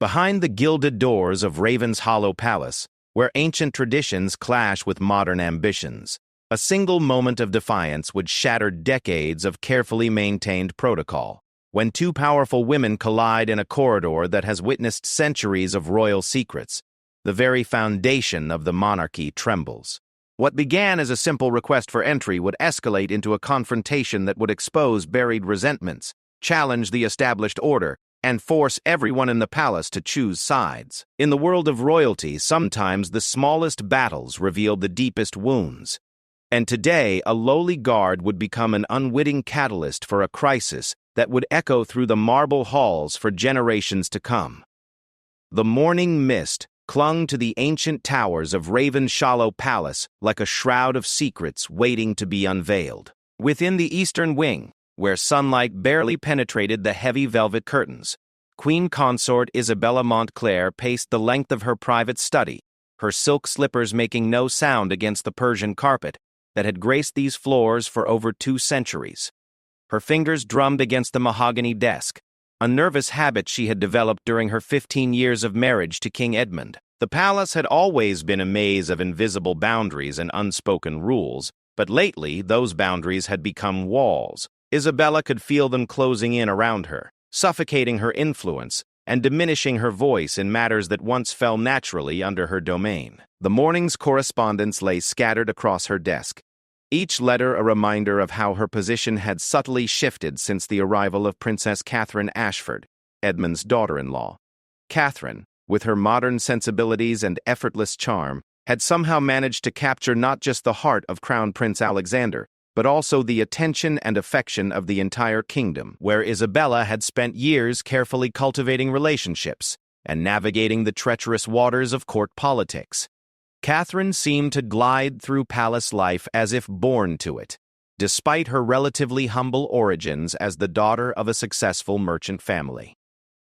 Behind the gilded doors of Raven's Hollow Palace, where ancient traditions clash with modern ambitions, a single moment of defiance would shatter decades of carefully maintained protocol. When two powerful women collide in a corridor that has witnessed centuries of royal secrets, the very foundation of the monarchy trembles. What began as a simple request for entry would escalate into a confrontation that would expose buried resentments, challenge the established order, and force everyone in the palace to choose sides. In the world of royalty, sometimes the smallest battles reveal the deepest wounds. And today, a lowly guard would become an unwitting catalyst for a crisis that would echo through the marble halls for generations to come. The morning mist clung to the ancient towers of Raven's Hollow Palace like a shroud of secrets waiting to be unveiled. Within the eastern wing, where sunlight barely penetrated the heavy velvet curtains, Queen Consort Isabella Montclair paced the length of her private study, her silk slippers making no sound against the Persian carpet that had graced these floors for over 2 centuries. Her fingers drummed against the mahogany desk, a nervous habit she had developed during her 15 years of marriage to King Edmund. The palace had always been a maze of invisible boundaries and unspoken rules, but lately those boundaries had become walls. Isabella could feel them closing in around her, suffocating her influence and diminishing her voice in matters that once fell naturally under her domain. The morning's correspondence lay scattered across her desk, each letter a reminder of how her position had subtly shifted since the arrival of Princess Catherine Ashford, Edmund's daughter-in-law. Catherine, with her modern sensibilities and effortless charm, had somehow managed to capture not just the heart of Crown Prince Alexander, but also the attention and affection of the entire kingdom, where Isabella had spent years carefully cultivating relationships and navigating the treacherous waters of court politics. Catherine seemed to glide through palace life as if born to it, despite her relatively humble origins as the daughter of a successful merchant family.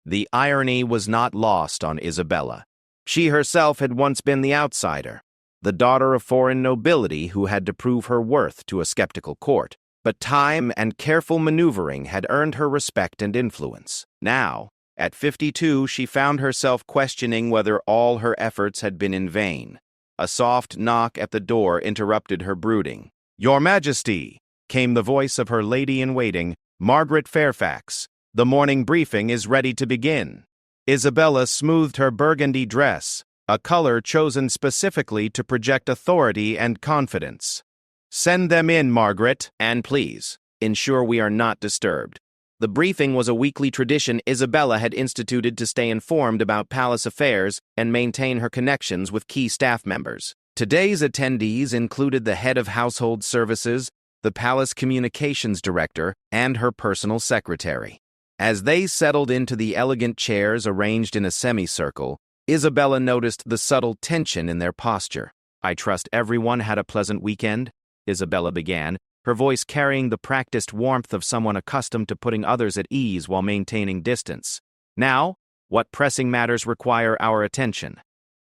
The irony was not lost on Isabella. She herself had once been the outsider, the daughter of foreign nobility who had to prove her worth to a skeptical court, but time and careful maneuvering had earned her respect and influence. Now, at 52, she found herself questioning whether all her efforts had been in vain. A soft knock at the door interrupted her brooding. "Your Majesty," came the voice of her lady-in-waiting, Margaret Fairfax. "The morning briefing is ready to begin." Isabella smoothed her burgundy dress, a color chosen specifically to project authority and confidence. "Send them in, Margaret, and please, ensure we are not disturbed." The briefing was a weekly tradition Isabella had instituted to stay informed about palace affairs and maintain her connections with key staff members. Today's attendees included the head of household services, the palace communications director, and her personal secretary. As they settled into the elegant chairs arranged in a semicircle, Isabella noticed the subtle tension in their posture. "I trust everyone had a pleasant weekend," Isabella began, her voice carrying the practiced warmth of someone accustomed to putting others at ease while maintaining distance. "Now, what pressing matters require our attention?"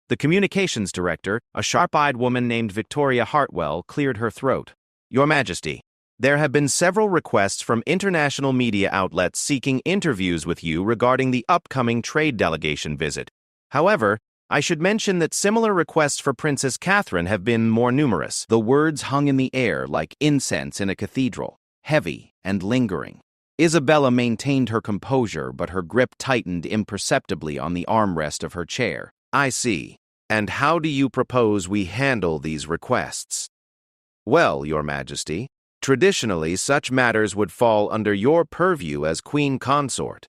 The communications director, a sharp-eyed woman named Victoria Hartwell, cleared her throat. "Your Majesty, there have been several requests from international media outlets seeking interviews with you regarding the upcoming trade delegation visit. However, I should mention that similar requests for Princess Catherine have been more numerous." The words hung in the air like incense in a cathedral, heavy and lingering. Isabella maintained her composure, but her grip tightened imperceptibly on the armrest of her chair. "I see. And how do you propose we handle these requests?" "Well, Your Majesty, traditionally such matters would fall under your purview as Queen Consort.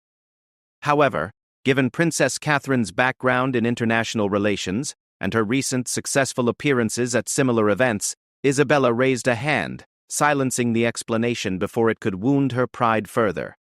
However, given Princess Catherine's background in international relations and her recent successful appearances at similar events, Isabella raised a hand, silencing the explanation before it could wound her pride further.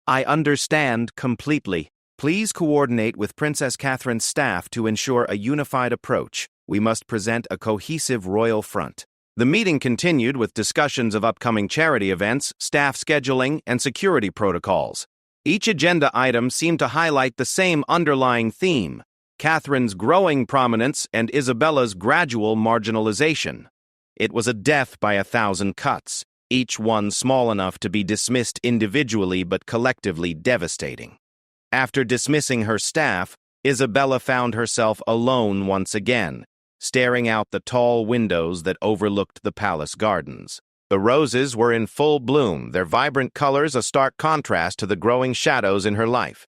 "I understand completely. Please coordinate with Princess Catherine's staff to ensure a unified approach. We must present a cohesive royal front." The meeting continued with discussions of upcoming charity events, staff scheduling, and security protocols. Each agenda item seemed to highlight the same underlying theme: Catherine's growing prominence and Isabella's gradual marginalization. It was a death by 1,000 cuts, each one small enough to be dismissed individually but collectively devastating. After dismissing her staff, Isabella found herself alone once again, staring out the tall windows that overlooked the palace gardens. The roses were in full bloom, their vibrant colors a stark contrast to the growing shadows in her life.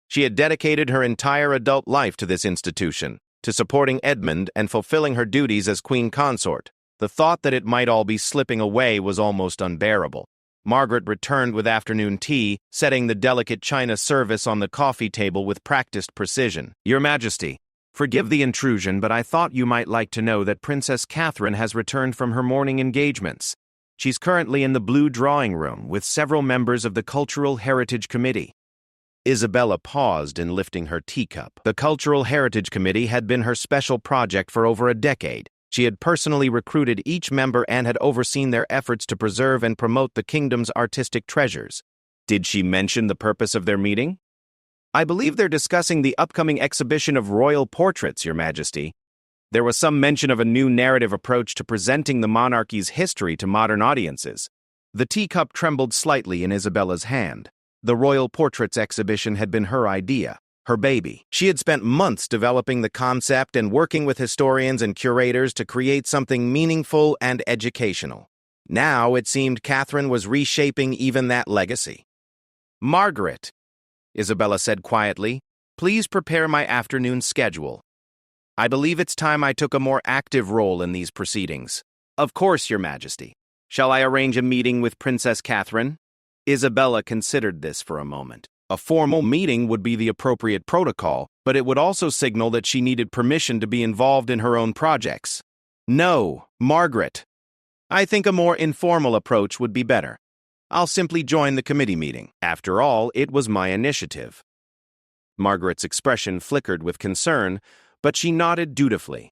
She had dedicated her entire adult life to this institution, to supporting Edmund and fulfilling her duties as queen consort. The thought that it might all be slipping away was almost unbearable. Margaret returned with afternoon tea, setting the delicate china service on the coffee table with practiced precision. "Your Majesty, forgive the intrusion, but I thought you might like to know that Princess Catherine has returned from her morning engagements. She's currently in the blue drawing room with several members of the Cultural Heritage Committee." Isabella paused in lifting her teacup. The Cultural Heritage Committee had been her special project for over a decade. She had personally recruited each member and had overseen their efforts to preserve and promote the kingdom's artistic treasures. Did she mention the purpose of their meeting? "I believe they're discussing the upcoming exhibition of royal portraits, Your Majesty. There was some mention of a new narrative approach to presenting the monarchy's history to modern audiences." The teacup trembled slightly in Isabella's hand. The royal portraits exhibition had been her idea. Her baby. She had spent months developing the concept and working with historians and curators to create something meaningful and educational. Now it seemed Catherine was reshaping even that legacy. "Margaret," Isabella said quietly, "please prepare my afternoon schedule. I believe it's time I took a more active role in these proceedings." "Of course, Your Majesty. Shall I arrange a meeting with Princess Catherine?" Isabella considered this for a moment. A formal meeting would be the appropriate protocol, but it would also signal that she needed permission to be involved in her own projects. "No, Margaret. I think a more informal approach would be better. I'll simply join the committee meeting. After all, it was my initiative." Margaret's expression flickered with concern, but she nodded dutifully.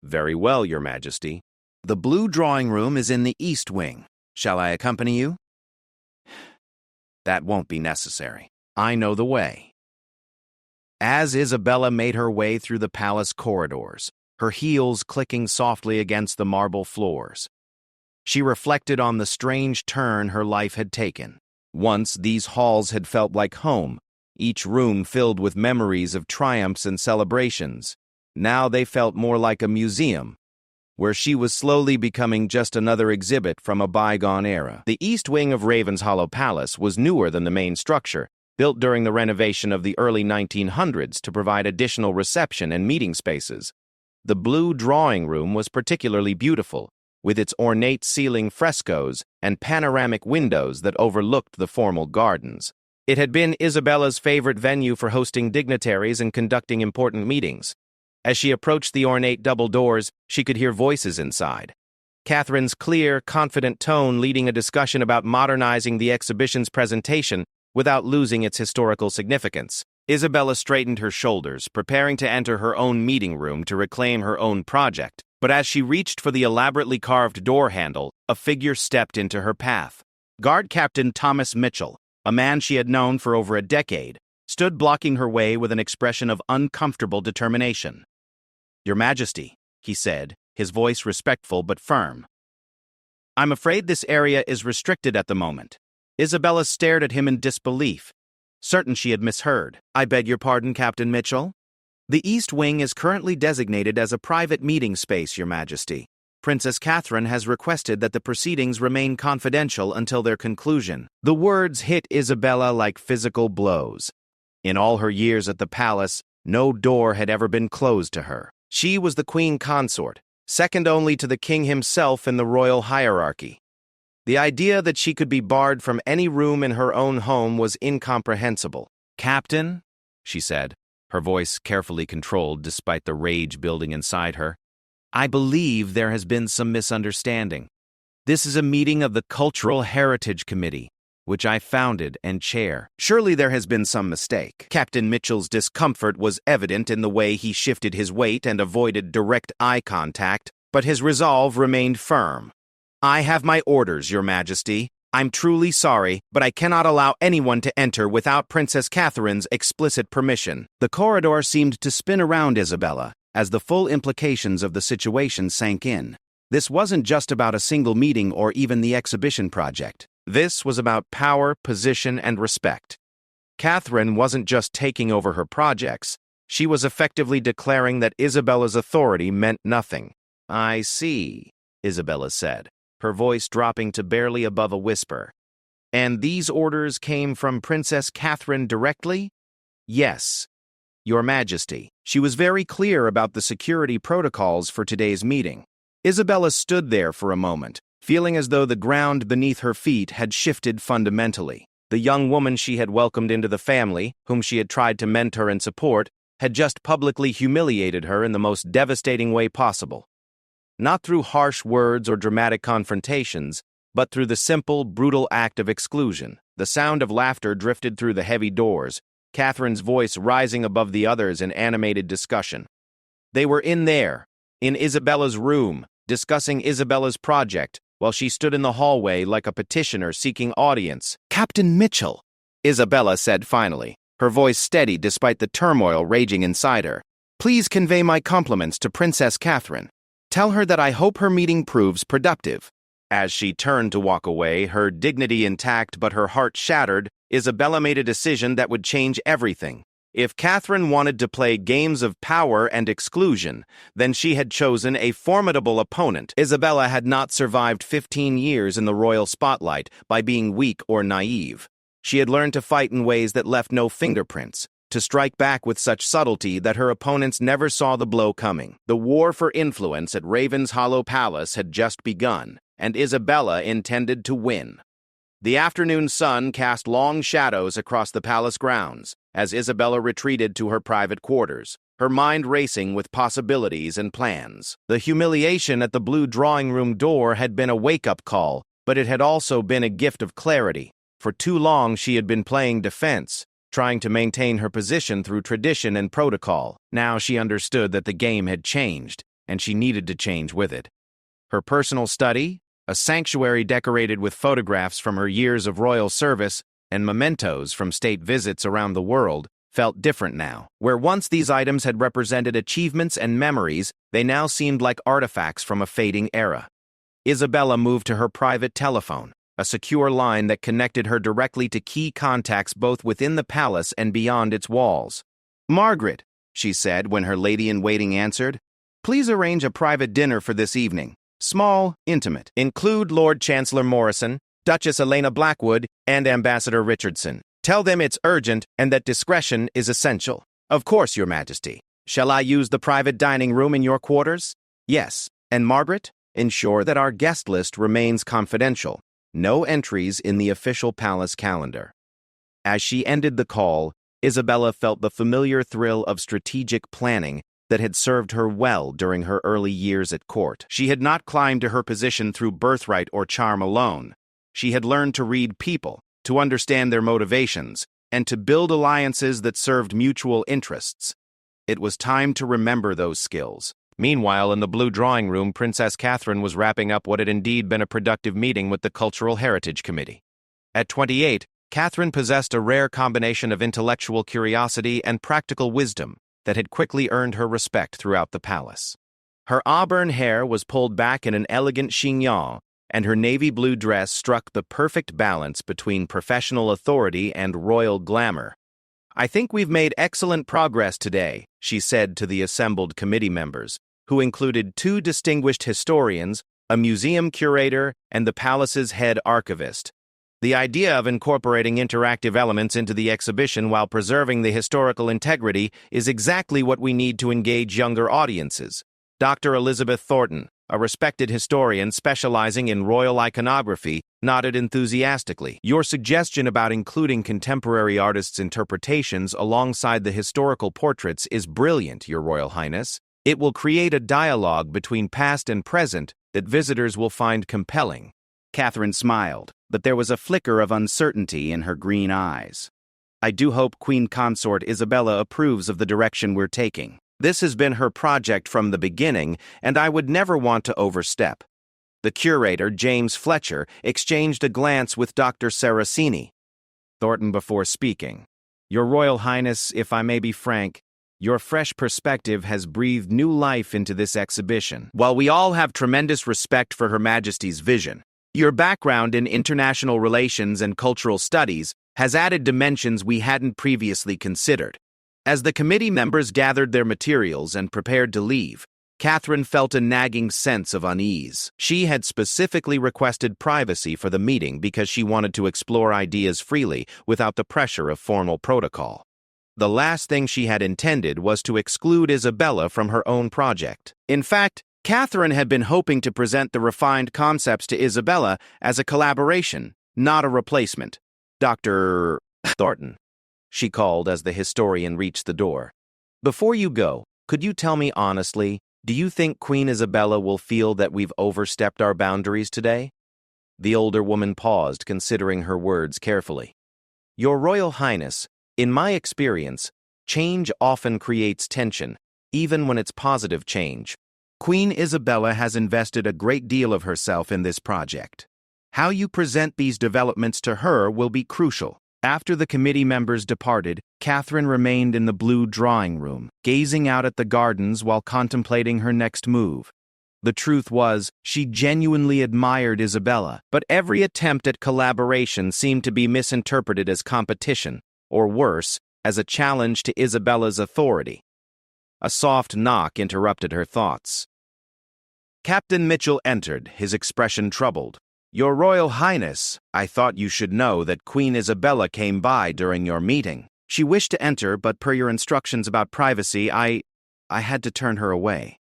"Very well, Your Majesty. The blue drawing room is in the east wing. Shall I accompany you?" "That won't be necessary. I know the way." As Isabella made her way through the palace corridors, her heels clicking softly against the marble floors, she reflected on the strange turn her life had taken. Once these halls had felt like home, each room filled with memories of triumphs and celebrations. Now they felt more like a museum, where she was slowly becoming just another exhibit from a bygone era. The east wing of Ravenshollow Palace was newer than the main structure, built during the renovation of the early 1900s to provide additional reception and meeting spaces. The blue drawing room was particularly beautiful, with its ornate ceiling frescoes and panoramic windows that overlooked the formal gardens. It had been Isabella's favorite venue for hosting dignitaries and conducting important meetings. As she approached the ornate double doors, she could hear voices inside. Catherine's clear, confident tone leading a discussion about modernizing the exhibition's presentation without losing its historical significance. Isabella straightened her shoulders, preparing to enter her own meeting room to reclaim her own project. But as she reached for the elaborately carved door handle, a figure stepped into her path. Guard Captain Thomas Mitchell, a man she had known for over a decade, stood blocking her way with an expression of uncomfortable determination. "Your Majesty," he said, his voice respectful but firm. "I'm afraid this area is restricted at the moment." Isabella stared at him in disbelief, certain she had misheard. "I beg your pardon, Captain Mitchell? The East Wing is currently designated as a private meeting space, Your Majesty. Princess Catherine has requested that the proceedings remain confidential until their conclusion." The words hit Isabella like physical blows. In all her years at the palace, no door had ever been closed to her. She was the queen consort, second only to the king himself in the royal hierarchy. The idea that she could be barred from any room in her own home was incomprehensible. "Captain," she said, her voice carefully controlled despite the rage building inside her, "I believe there has been some misunderstanding. This is a meeting of the Cultural Heritage Committee, which I founded and chair. Surely there has been some mistake." Captain Mitchell's discomfort was evident in the way he shifted his weight and avoided direct eye contact, but his resolve remained firm. "I have my orders, Your Majesty. I'm truly sorry, but I cannot allow anyone to enter without Princess Catherine's explicit permission." The corridor seemed to spin around Isabella as the full implications of the situation sank in. This wasn't just about a single meeting or even the exhibition project. This was about power, position, and respect. Catherine wasn't just taking over her projects. She was effectively declaring that Isabella's authority meant nothing. "I see," Isabella said, her voice dropping to barely above a whisper. "And these orders came from Princess Catherine directly?" "Yes, Your Majesty." She was very clear about the security protocols for today's meeting. Isabella stood there for a moment, feeling as though the ground beneath her feet had shifted fundamentally. The young woman she had welcomed into the family, whom she had tried to mentor and support, had just publicly humiliated her in the most devastating way possible. Not through harsh words or dramatic confrontations, but through the simple, brutal act of exclusion. The sound of laughter drifted through the heavy doors, Catherine's voice rising above the others in animated discussion. They were in Isabella's room, discussing Isabella's project, while she stood in the hallway like a petitioner seeking audience. "Captain Mitchell," Isabella said finally, her voice steady despite the turmoil raging inside her. "Please convey my compliments to Princess Catherine. Tell her that I hope her meeting proves productive." As she turned to walk away, her dignity intact but her heart shattered, Isabella made a decision that would change everything. If Catherine wanted to play games of power and exclusion, then she had chosen a formidable opponent. Isabella had not survived 15 years in the royal spotlight by being weak or naive. She had learned to fight in ways that left no fingerprints, to strike back with such subtlety that her opponents never saw the blow coming. The war for influence at Raven's Hollow Palace had just begun, and Isabella intended to win. The afternoon sun cast long shadows across the palace grounds as Isabella retreated to her private quarters, her mind racing with possibilities and plans. The humiliation at the blue drawing room door had been a wake-up call, but it had also been a gift of clarity. For too long she had been playing defense, trying to maintain her position through tradition and protocol. Now she understood that the game had changed, and she needed to change with it. Her personal study, a sanctuary decorated with photographs from her years of royal service and mementos from state visits around the world, felt different now. Where once these items had represented achievements and memories, they now seemed like artifacts from a fading era. Isabella moved to her private telephone, a secure line that connected her directly to key contacts both within the palace and beyond its walls. "Margaret," she said when her lady-in-waiting answered, "please arrange a private dinner for this evening. Small, intimate. Include Lord Chancellor Morrison, Duchess Elena Blackwood, and Ambassador Richardson. Tell them it's urgent and that discretion is essential." "Of course, Your Majesty. Shall I use the private dining room in your quarters?" "Yes. And Margaret, ensure that our guest list remains confidential. No entries in the official palace calendar." As she ended the call, Isabella felt the familiar thrill of strategic planning that had served her well during her early years at court. She had not climbed to her position through birthright or charm alone. She had learned to read people, to understand their motivations, and to build alliances that served mutual interests. It was time to remember those skills. Meanwhile, in the blue drawing room, Princess Catherine was wrapping up what had indeed been a productive meeting with the Cultural Heritage Committee. At 28, Catherine possessed a rare combination of intellectual curiosity and practical wisdom that had quickly earned her respect throughout the palace. Her auburn hair was pulled back in an elegant chignon, and her navy blue dress struck the perfect balance between professional authority and royal glamour. "I think we've made excellent progress today," she said to the assembled committee members, who included 2 distinguished historians, a museum curator, and the palace's head archivist. "The idea of incorporating interactive elements into the exhibition while preserving the historical integrity is exactly what we need to engage younger audiences." Dr. Elizabeth Thornton, a respected historian specializing in royal iconography, nodded enthusiastically. "Your suggestion about including contemporary artists' interpretations alongside the historical portraits is brilliant, Your Royal Highness. It will create a dialogue between past and present that visitors will find compelling." Catherine smiled, but there was a flicker of uncertainty in her green eyes. "I do hope Queen Consort Isabella approves of the direction we're taking. This has been her project from the beginning, and I would never want to overstep." The curator, James Fletcher, exchanged a glance with Dr. Saraceni. Thornton before speaking. "Your Royal Highness, if I may be frank, your fresh perspective has breathed new life into this exhibition. While we all have tremendous respect for Her Majesty's vision, your background in international relations and cultural studies has added dimensions we hadn't previously considered. As the committee members gathered their materials and prepared to leave, Catherine felt a nagging sense of unease. She had specifically requested privacy for the meeting because she wanted to explore ideas freely without the pressure of formal protocol. The last thing she had intended was to exclude Isabella from her own project. In fact, Catherine had been hoping to present the refined concepts to Isabella as a collaboration, not a replacement. Dr. Thornton, she called as the historian reached the door. Before you go, could you tell me honestly, do you think Queen Isabella will feel that we've overstepped our boundaries today? The older woman paused, considering her words carefully. Your Royal Highness, in my experience, change often creates tension, even when it's positive change. Queen Isabella has invested a great deal of herself in this project. How you present these developments to her will be crucial. After the committee members departed, Catherine remained in the blue drawing room, gazing out at the gardens while contemplating her next move. The truth was, she genuinely admired Isabella, but every attempt at collaboration seemed to be misinterpreted as competition, or worse, as a challenge to Isabella's authority. A soft knock interrupted her thoughts. Captain Mitchell entered, his expression troubled. Your Royal Highness, I thought you should know that Queen Isabella came by during your meeting. She wished to enter, but per your instructions about privacy, I had to turn her away.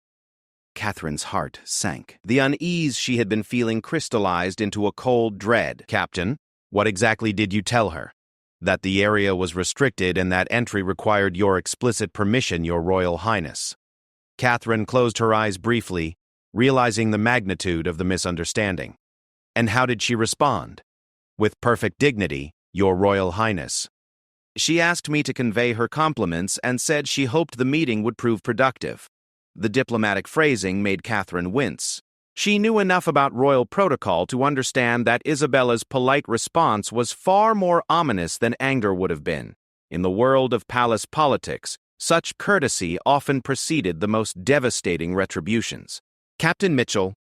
Catherine's heart sank. The unease she had been feeling crystallized into a cold dread. Captain, what exactly did you tell her? That the area was restricted and that entry required your explicit permission, Your Royal Highness. Catherine closed her eyes briefly, realizing the magnitude of the misunderstanding. And how did she respond? With perfect dignity, Your Royal Highness. She asked me to convey her compliments and said she hoped the meeting would prove productive. The diplomatic phrasing made Catherine wince. She knew enough about royal protocol to understand that Isabella's polite response was far more ominous than anger would have been. In the world of palace politics, such courtesy often preceded the most devastating retributions. Captain Mitchell,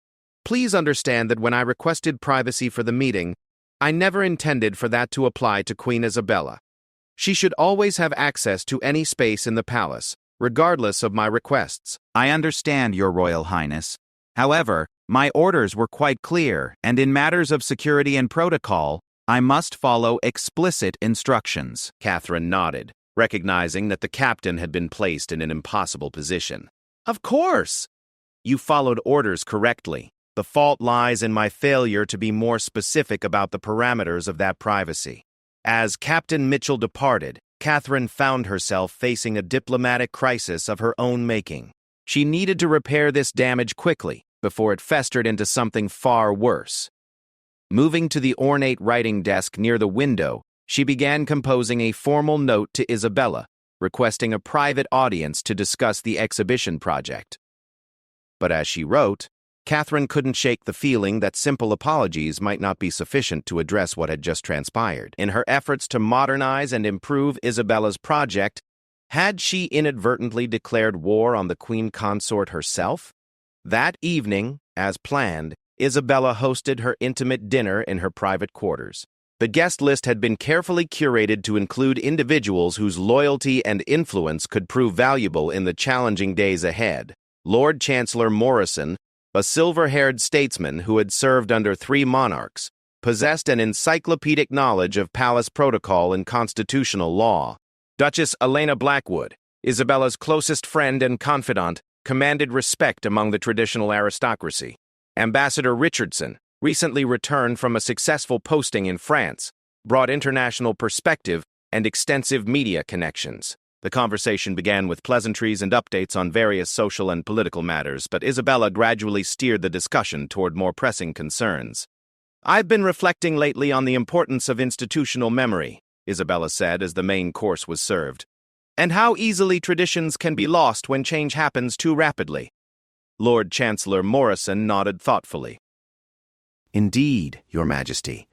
please understand that when I requested privacy for the meeting, I never intended for that to apply to Queen Isabella. She should always have access to any space in the palace, regardless of my requests. I understand, Your Royal Highness. However, my orders were quite clear, and in matters of security and protocol, I must follow explicit instructions. Catherine nodded, recognizing that the captain had been placed in an impossible position. Of course! You followed orders correctly. The fault lies in my failure to be more specific about the parameters of that privacy. As Captain Mitchell departed, Catherine found herself facing a diplomatic crisis of her own making. She needed to repair this damage quickly, before it festered into something far worse. Moving to the ornate writing desk near the window, she began composing a formal note to Isabella, requesting a private audience to discuss the exhibition project. But as she wrote, Catherine couldn't shake the feeling that simple apologies might not be sufficient to address what had just transpired. In her efforts to modernize and improve Isabella's project, had she inadvertently declared war on the queen consort herself? That evening, as planned, Isabella hosted her intimate dinner in her private quarters. The guest list had been carefully curated to include individuals whose loyalty and influence could prove valuable in the challenging days ahead. Lord Chancellor Morrison, a silver-haired statesman who had served under 3 monarchs, possessed an encyclopedic knowledge of palace protocol and constitutional law. Duchess Elena Blackwood, Isabella's closest friend and confidant, commanded respect among the traditional aristocracy. Ambassador Richardson, recently returned from a successful posting in France, brought international perspective and extensive media connections. The conversation began with pleasantries and updates on various social and political matters, but Isabella gradually steered the discussion toward more pressing concerns. I've been reflecting lately on the importance of institutional memory, Isabella said as the main course was served, and how easily traditions can be lost when change happens too rapidly. Lord Chancellor Morrison nodded thoughtfully. Indeed, Your Majesty.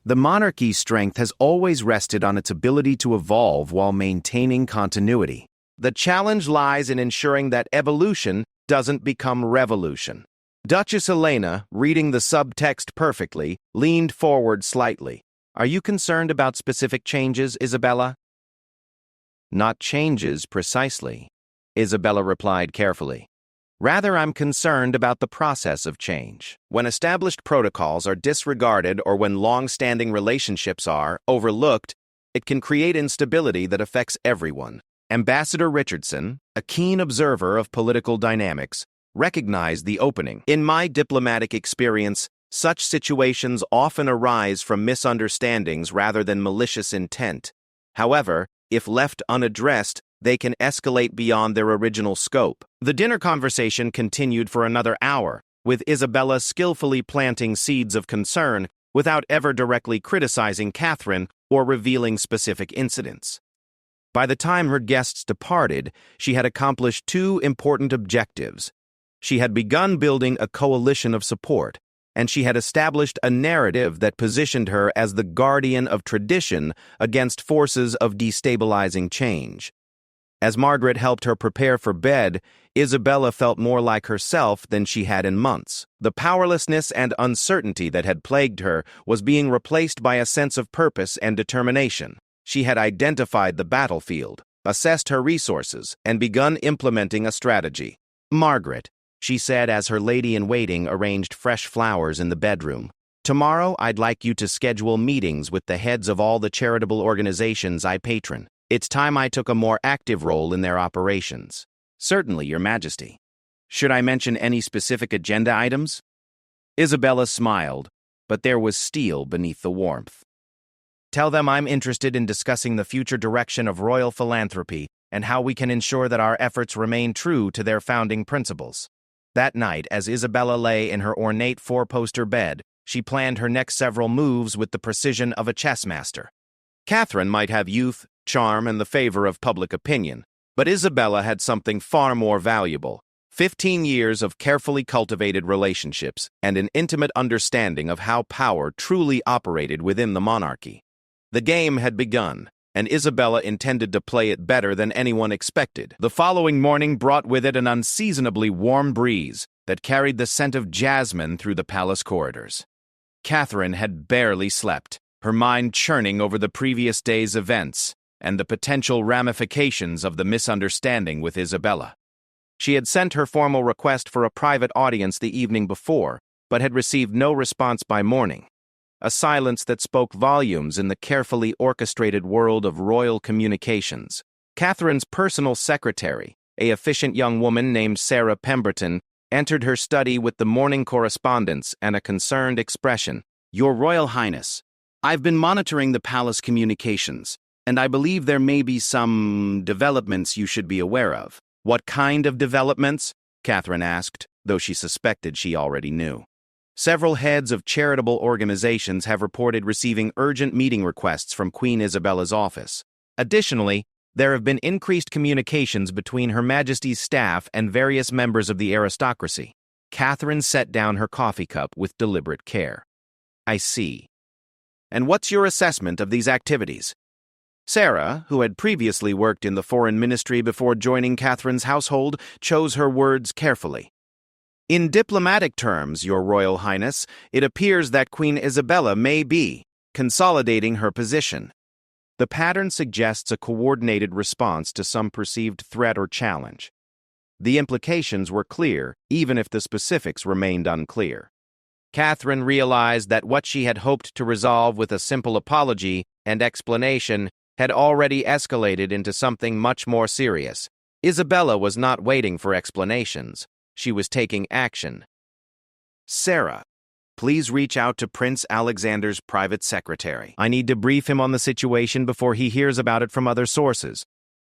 The monarchy's strength has always rested on its ability to evolve while maintaining continuity. The challenge lies in ensuring that evolution doesn't become revolution. Duchess Elena, reading the subtext perfectly, leaned forward slightly. Are you concerned about specific changes, Isabella? Not changes, precisely, Isabella replied carefully. Rather, I'm concerned about the process of change. When established protocols are disregarded or when long-standing relationships are overlooked, it can create instability that affects everyone. Ambassador Richardson, a keen observer of political dynamics, recognized the opening. In my diplomatic experience, such situations often arise from misunderstandings rather than malicious intent. However, if left unaddressed, they can escalate beyond their original scope. The dinner conversation continued for another hour, with Isabella skillfully planting seeds of concern without ever directly criticizing Catherine or revealing specific incidents. By the time her guests departed, she had accomplished two important objectives. She had begun building a coalition of support, and she had established a narrative that positioned her as the guardian of tradition against forces of destabilizing change. As Margaret helped her prepare for bed, Isabella felt more like herself than she had in months. The powerlessness and uncertainty that had plagued her was being replaced by a sense of purpose and determination. She had identified the battlefield, assessed her resources, and begun implementing a strategy. Margaret, she said as her lady-in-waiting arranged fresh flowers in the bedroom, tomorrow I'd like you to schedule meetings with the heads of all the charitable organizations I patron. It's time I took a more active role in their operations. Certainly, Your Majesty. Should I mention any specific agenda items? Isabella smiled, but there was steel beneath the warmth. Tell them I'm interested in discussing the future direction of royal philanthropy and how we can ensure that our efforts remain true to their founding principles. That night, as Isabella lay in her ornate four-poster bed, she planned her next several moves with the precision of a chess master. Catherine might have youth, charm, and the favor of public opinion, but Isabella had something far more valuable: 15 years of carefully cultivated relationships and an intimate understanding of how power truly operated within the monarchy. The game had begun, and Isabella intended to play it better than anyone expected. The following morning brought with it an unseasonably warm breeze that carried the scent of jasmine through the palace corridors. Catherine had barely slept, her mind churning over the previous day's events and the potential ramifications of the misunderstanding with Isabella. She had sent her formal request for a private audience the evening before, but had received no response by morning. A silence that spoke volumes in the carefully orchestrated world of royal communications. Catherine's personal secretary, an efficient young woman named Sarah Pemberton, entered her study with the morning correspondence and a concerned expression. Your Royal Highness, I've been monitoring the palace communications, and I believe there may be some developments you should be aware of. What kind of developments? Catherine asked, though she suspected she already knew. Several heads of charitable organizations have reported receiving urgent meeting requests from Queen Isabella's office. Additionally, there have been increased communications between Her Majesty's staff and various members of the aristocracy. Catherine set down her coffee cup with deliberate care. I see. And what's your assessment of these activities? Sarah, who had previously worked in the foreign ministry before joining Catherine's household, chose her words carefully. In diplomatic terms, Your Royal Highness, it appears that Queen Isabella may be consolidating her position. The pattern suggests a coordinated response to some perceived threat or challenge. The implications were clear, even if the specifics remained unclear. Catherine realized that what she had hoped to resolve with a simple apology and explanation had already escalated into something much more serious. Isabella was not waiting for explanations. She was taking action. Sarah, please reach out to Prince Alexander's private secretary. I need to brief him on the situation before he hears about it from other sources.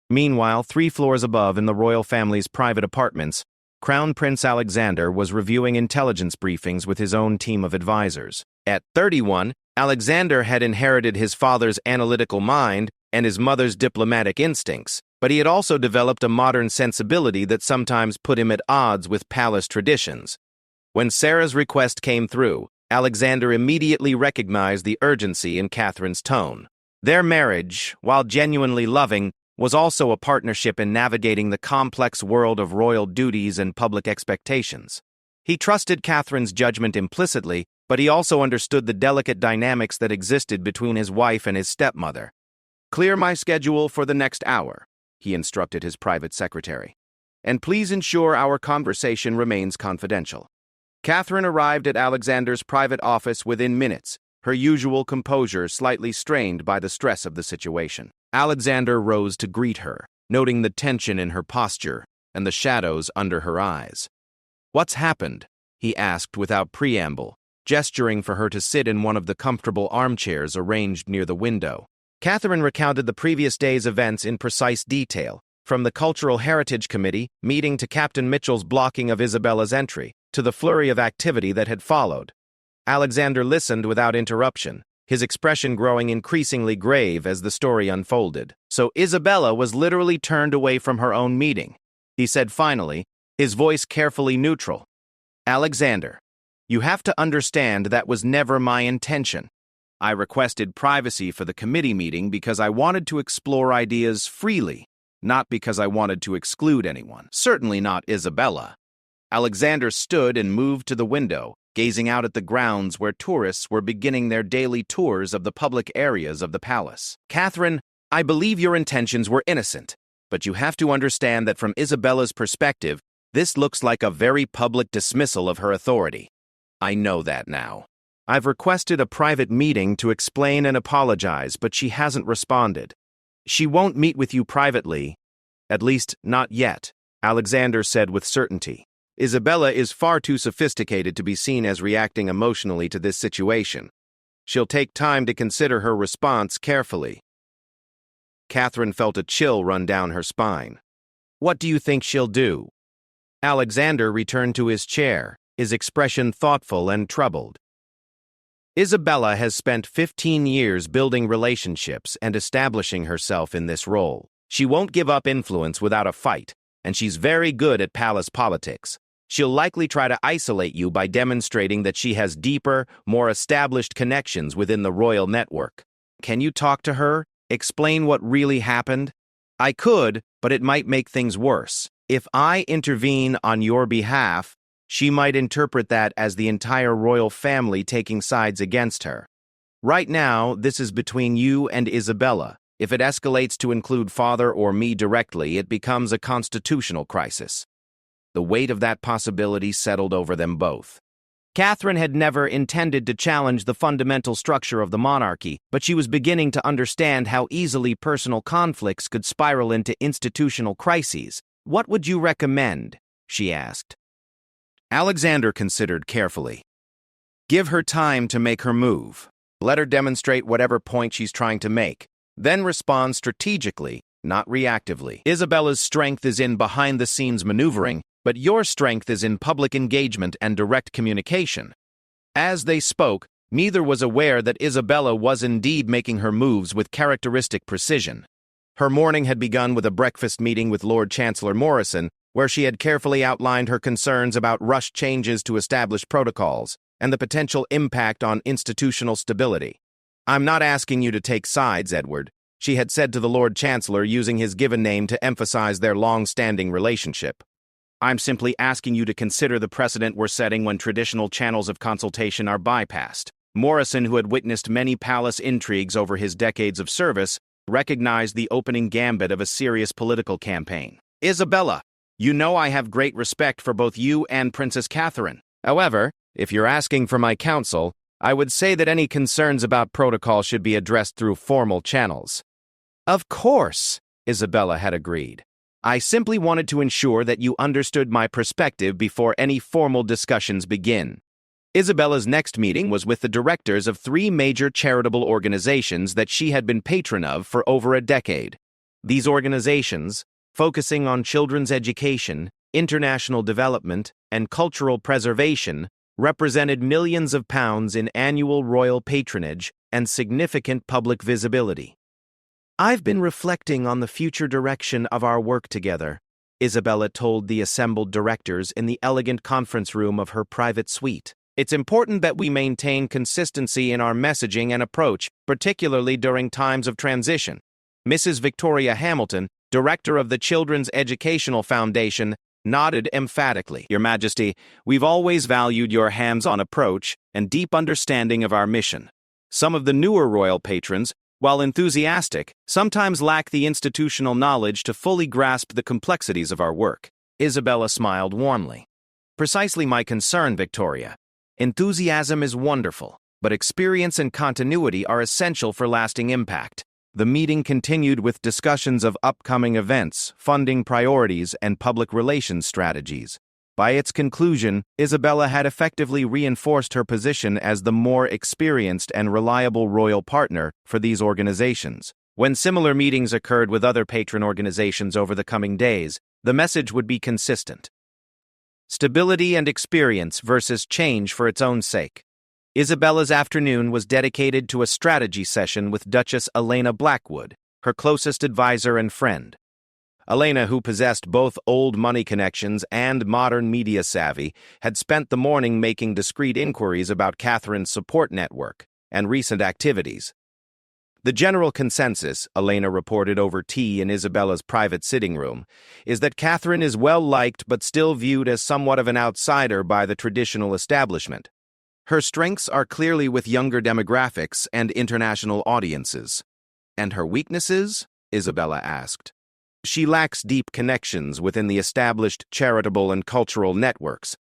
Meanwhile, 3 floors above in the royal family's private apartments, Crown Prince Alexander was reviewing intelligence briefings with his own team of advisors. At 31, Alexander had inherited his father's analytical mind and his mother's diplomatic instincts, but he had also developed a modern sensibility that sometimes put him at odds with palace traditions. When Sarah's request came through, Alexander immediately recognized the urgency in Catherine's tone. Their marriage, while genuinely loving, was also a partnership in navigating the complex world of royal duties and public expectations. He trusted Catherine's judgment implicitly, but he also understood the delicate dynamics that existed between his wife and his stepmother. "Clear my schedule for the next hour," he instructed his private secretary. "And please ensure our conversation remains confidential." Catherine arrived at Alexander's private office within minutes, her usual composure slightly strained by the stress of the situation. Alexander rose to greet her, noting the tension in her posture and the shadows under her eyes. "What's happened?" he asked without preamble, gesturing for her to sit in one of the comfortable armchairs arranged near the window. Catherine recounted the previous day's events in precise detail, from the Cultural Heritage Committee meeting to Captain Mitchell's blocking of Isabella's entry, to the flurry of activity that had followed. Alexander listened without interruption, his expression growing increasingly grave as the story unfolded. "So Isabella was literally turned away from her own meeting," he said finally, his voice carefully neutral. "Alexander, you have to understand that was never my intention. I requested privacy for the committee meeting because I wanted to explore ideas freely, not because I wanted to exclude anyone, certainly not Isabella." Alexander stood and moved to the window, gazing out at the grounds where tourists were beginning their daily tours of the public areas of the palace. "Catherine, I believe your intentions were innocent, but you have to understand that from Isabella's perspective, this looks like a very public dismissal of her authority. I know that now. I've requested a private meeting to explain and apologize, but she hasn't responded. She won't meet with you privately, at least not yet," Alexander said with certainty. "Isabella is far too sophisticated to be seen as reacting emotionally to this situation. She'll take time to consider her response carefully." Catherine felt a chill run down her spine. "What do you think she'll do?" Alexander returned to his chair, his expression thoughtful and troubled. "Isabella has spent 15 years building relationships and establishing herself in this role. She won't give up influence without a fight, and she's very good at palace politics. She'll likely try to isolate you by demonstrating that she has deeper, more established connections within the royal network. Can you talk to her? Explain what really happened?" "I could, but it might make things worse. If I intervene on your behalf, she might interpret that as the entire royal family taking sides against her. Right now, this is between you and Isabella. If it escalates to include father or me directly, it becomes a constitutional crisis." The weight of that possibility settled over them both. Catherine had never intended to challenge the fundamental structure of the monarchy, but she was beginning to understand how easily personal conflicts could spiral into institutional crises. "What would you recommend?" she asked. Alexander considered carefully. "Give her time to make her move. Let her demonstrate whatever point she's trying to make. Then respond strategically, not reactively. Isabella's strength is in behind-the-scenes maneuvering, but your strength is in public engagement and direct communication." As they spoke, neither was aware that Isabella was indeed making her moves with characteristic precision. Her morning had begun with a breakfast meeting with Lord Chancellor Morrison, where she had carefully outlined her concerns about rushed changes to established protocols and the potential impact on institutional stability. "I'm not asking you to take sides, Edward," she had said to the Lord Chancellor, using his given name to emphasize their long-standing relationship. "I'm simply asking you to consider the precedent we're setting when traditional channels of consultation are bypassed." Morrison, who had witnessed many palace intrigues over his decades of service, recognized the opening gambit of a serious political campaign. "Isabella, you know I have great respect for both you and Princess Catherine. However, if you're asking for my counsel, I would say that any concerns about protocol should be addressed through formal channels." "Of course," Isabella had agreed. "I simply wanted to ensure that you understood my perspective before any formal discussions begin." Isabella's next meeting was with the directors of 3 major charitable organizations that she had been patron of for over a decade. These organizations, focusing on children's education, international development, and cultural preservation, represented millions of pounds in annual royal patronage and significant public visibility. "I've been reflecting on the future direction of our work together," Isabella told the assembled directors in the elegant conference room of her private suite. "It's important that we maintain consistency in our messaging and approach, particularly during times of transition." Mrs. Victoria Hamilton, director of the Children's Educational Foundation, nodded emphatically. "Your Majesty, we've always valued your hands-on approach, and deep understanding of our mission. Some of the newer royal patrons, while enthusiastic, sometimes lack the institutional knowledge to fully grasp the complexities of our work. Isabella smiled warmly. Precisely my concern, Victoria. Enthusiasm is wonderful, but experience and continuity are essential for lasting impact. The meeting continued with discussions of upcoming events, funding priorities, and public relations strategies. By its conclusion, Isabella had effectively reinforced her position as the more experienced and reliable royal partner for these organizations. When similar meetings occurred with other patron organizations over the coming days, the message would be consistent. Stability and experience versus change for its own sake. Isabella's afternoon was dedicated to a strategy session with Duchess Elena Blackwood, her closest advisor and friend. Elena, who possessed both old money connections and modern media savvy, had spent the morning making discreet inquiries about Catherine's support network and recent activities. The general consensus, Elena reported over tea in Isabella's private sitting room, is that Catherine is well-liked but still viewed as somewhat of an outsider by the traditional establishment. Her strengths are clearly with younger demographics and international audiences. And her weaknesses? Isabella asked. She lacks deep connections within the established charitable and cultural networks.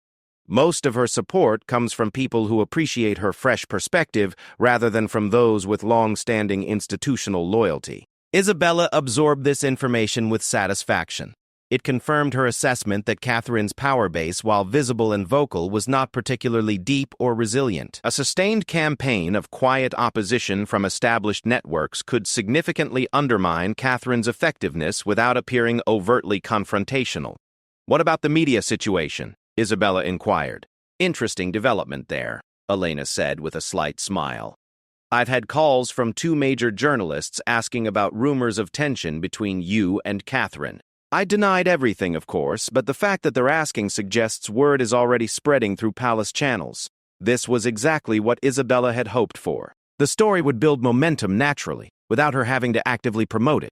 Most of her support comes from people who appreciate her fresh perspective rather than from those with long-standing institutional loyalty. Isabella absorbed this information with satisfaction. It confirmed her assessment that Catherine's power base, while visible and vocal, was not particularly deep or resilient. A sustained campaign of quiet opposition from established networks could significantly undermine Catherine's effectiveness without appearing overtly confrontational. What about the media situation? Isabella inquired. Interesting development there, Elena said with a slight smile. I've had calls from 2 major journalists asking about rumors of tension between you and Catherine. I denied everything, of course, but the fact that they're asking suggests word is already spreading through palace channels. This was exactly what Isabella had hoped for. The story would build momentum naturally, without her having to actively promote it.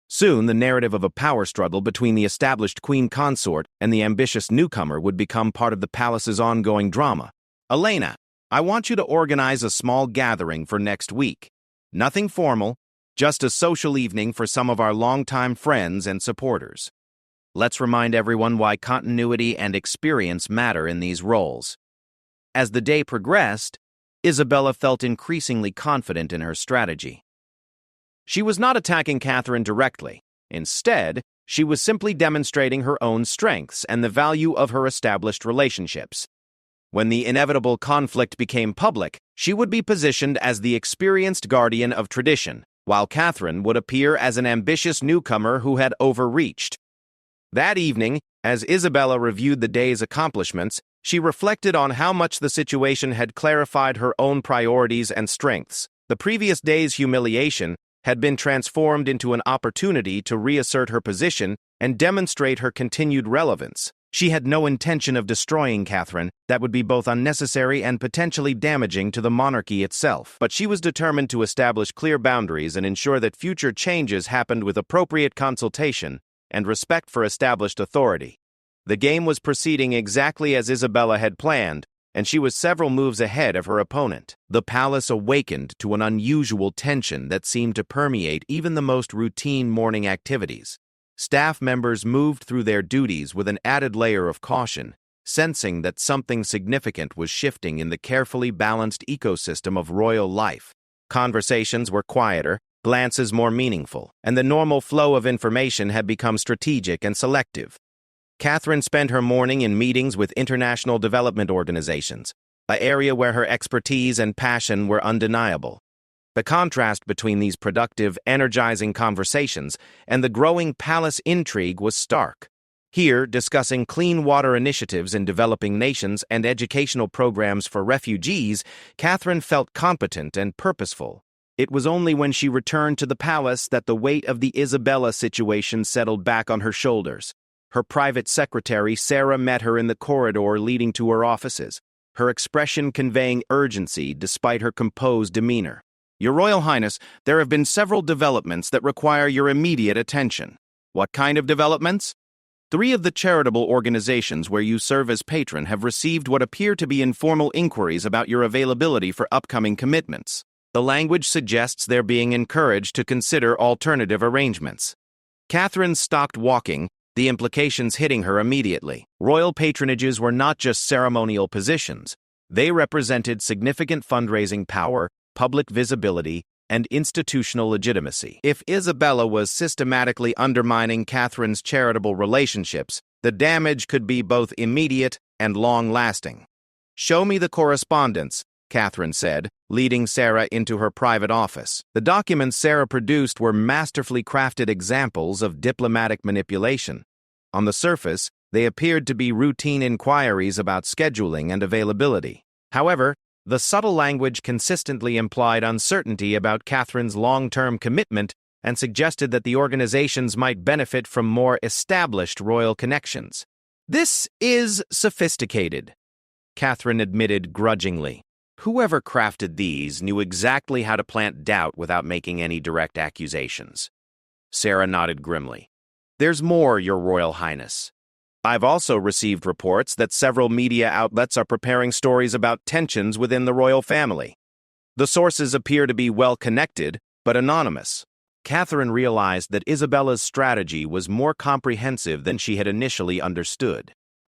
Soon, the narrative of a power struggle between the established queen consort and the ambitious newcomer would become part of the palace's ongoing drama. Elena, I want you to organize a small gathering for next week. Nothing formal, just a social evening for some of our longtime friends and supporters. Let's remind everyone why continuity and experience matter in these roles. As the day progressed, Isabella felt increasingly confident in her strategy. She was not attacking Catherine directly. Instead, she was simply demonstrating her own strengths and the value of her established relationships. When the inevitable conflict became public, she would be positioned as the experienced guardian of tradition, while Catherine would appear as an ambitious newcomer who had overreached. That evening, as Isabella reviewed the day's accomplishments, she reflected on how much the situation had clarified her own priorities and strengths. The previous day's humiliation had been transformed into an opportunity to reassert her position and demonstrate her continued relevance. She had no intention of destroying Catherine. That would be both unnecessary and potentially damaging to the monarchy itself. But she was determined to establish clear boundaries and ensure that future changes happened with appropriate consultation and respect for established authority. The game was proceeding exactly as Isabella had planned, and she was several moves ahead of her opponent. The palace awakened to an unusual tension that seemed to permeate even the most routine morning activities. Staff members moved through their duties with an added layer of caution, sensing that something significant was shifting in the carefully balanced ecosystem of royal life. Conversations were quieter, glances more meaningful, and the normal flow of information had become strategic and selective. Catherine spent her morning in meetings with international development organizations, an area where her expertise and passion were undeniable. The contrast between these productive, energizing conversations and the growing palace intrigue was stark. Here, discussing clean water initiatives in developing nations and educational programs for refugees, Catherine felt competent and purposeful. It was only when she returned to the palace that the weight of the Isabella situation settled back on her shoulders. Her private secretary, Sarah, met her in the corridor leading to her offices, her expression conveying urgency despite her composed demeanor. Your Royal Highness, there have been several developments that require your immediate attention. What kind of developments? 3 of the charitable organizations where you serve as patron have received what appear to be informal inquiries about your availability for upcoming commitments. The language suggests they're being encouraged to consider alternative arrangements. Catherine stopped walking, the implications hitting her immediately. Royal patronages were not just ceremonial positions. They represented significant fundraising power, public visibility, and institutional legitimacy. If Isabella was systematically undermining Catherine's charitable relationships, the damage could be both immediate and long-lasting. "Show me the correspondence," Catherine said, leading Sarah into her private office. The documents Sarah produced were masterfully crafted examples of diplomatic manipulation. On the surface, they appeared to be routine inquiries about scheduling and availability. However, the subtle language consistently implied uncertainty about Catherine's long-term commitment and suggested that the organizations might benefit from more established royal connections. "This is sophisticated," Catherine admitted grudgingly. Whoever crafted these knew exactly how to plant doubt without making any direct accusations. Sarah nodded grimly. "There's more, Your Royal Highness. I've also received reports that several media outlets are preparing stories about tensions within the royal family. The sources appear to be well-connected, but anonymous." Catherine realized that Isabella's strategy was more comprehensive than she had initially understood.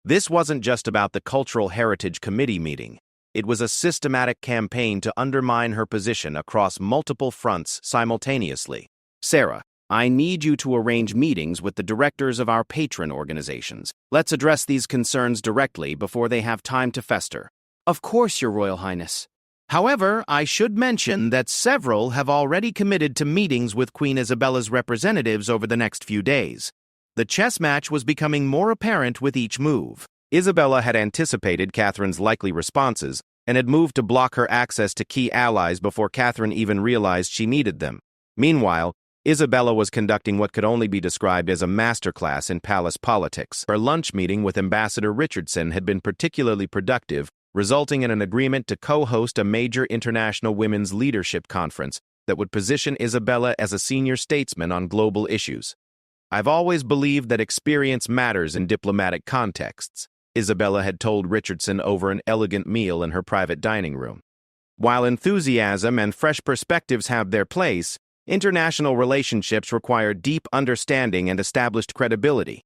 This wasn't just about the Cultural Heritage Committee meeting. It was a systematic campaign to undermine her position across multiple fronts simultaneously. "Sarah, I need you to arrange meetings with the directors of our patron organizations. Let's address these concerns directly before they have time to fester." "Of course, Your Royal Highness." "However, I should mention that several have already committed to meetings with Queen Isabella's representatives over the next few days." The chess match was becoming more apparent with each move. Isabella had anticipated Catherine's likely responses and had moved to block her access to key allies before Catherine even realized she needed them. Meanwhile, Isabella was conducting what could only be described as a masterclass in palace politics. Her lunch meeting with Ambassador Richardson had been particularly productive, resulting in an agreement to co-host a major international women's leadership conference that would position Isabella as a senior statesman on global issues. "I've always believed that experience matters in diplomatic contexts," Isabella had told Richardson over an elegant meal in her private dining room. "While enthusiasm and fresh perspectives have their place, international relationships require deep understanding and established credibility."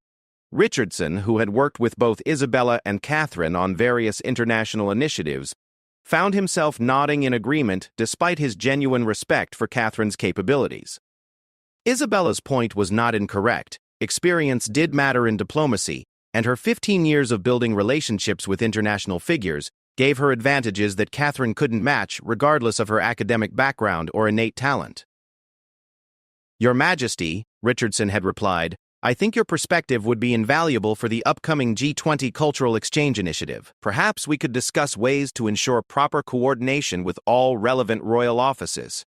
Richardson, who had worked with both Isabella and Catherine on various international initiatives, found himself nodding in agreement despite his genuine respect for Catherine's capabilities. Isabella's point was not incorrect. Experience did matter in diplomacy, and her 15 years of building relationships with international figures gave her advantages that Catherine couldn't match regardless of her academic background or innate talent. "Your Majesty," Richardson had replied, "I think your perspective would be invaluable for the upcoming G20 Cultural Exchange Initiative. Perhaps we could discuss ways to ensure proper coordination with all relevant royal offices."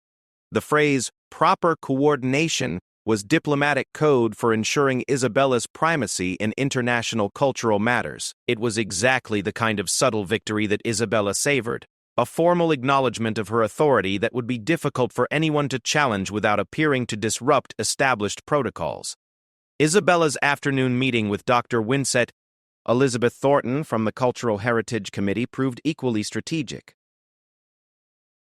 The phrase, "proper coordination," was diplomatic code for ensuring Isabella's primacy in international cultural matters. It was exactly the kind of subtle victory that Isabella savored, a formal acknowledgement of her authority that would be difficult for anyone to challenge without appearing to disrupt established protocols. Isabella's afternoon meeting with Dr. Winsett Elizabeth Thornton from the Cultural Heritage Committee proved equally strategic.